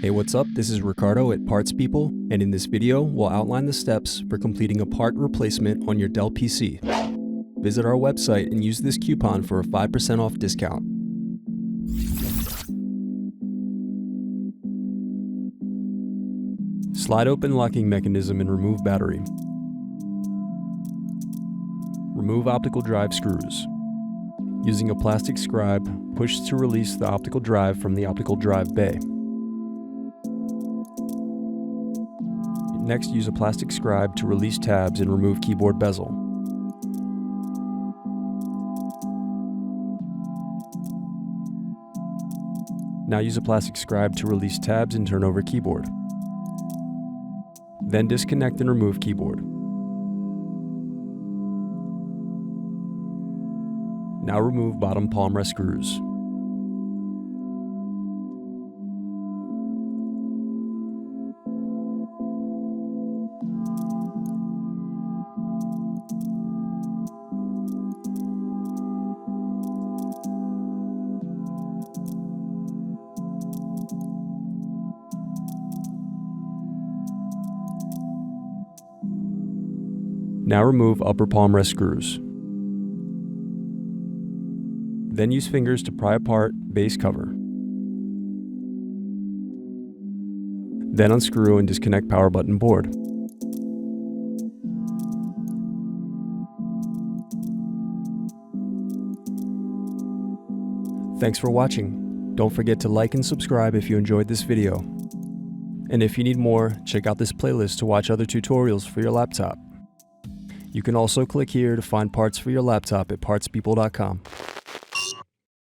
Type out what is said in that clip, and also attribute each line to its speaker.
Speaker 1: Hey, what's up? This is Ricardo at Parts People, and in this video, we'll outline the steps for completing a part replacement on your Dell PC. Visit our website and use this coupon for a 5% off discount. Slide open locking mechanism and remove battery. Remove optical drive screws. Using a plastic scribe, push to release the optical drive from the optical drive bay. Next, use a plastic scribe to release tabs and remove keyboard bezel. Now use a plastic scribe to release tabs and turn over keyboard. Then disconnect and remove keyboard. Now remove bottom palmrest screws. Now remove upper palmrest screws. Then use fingers to pry apart base cover. Then unscrew and disconnect power button board. Thanks for watching. Don't forget to like and subscribe if you enjoyed this video. And if you need more, check out this playlist to watch other tutorials for your laptop. You can also click here to find parts for your laptop at partspeople.com.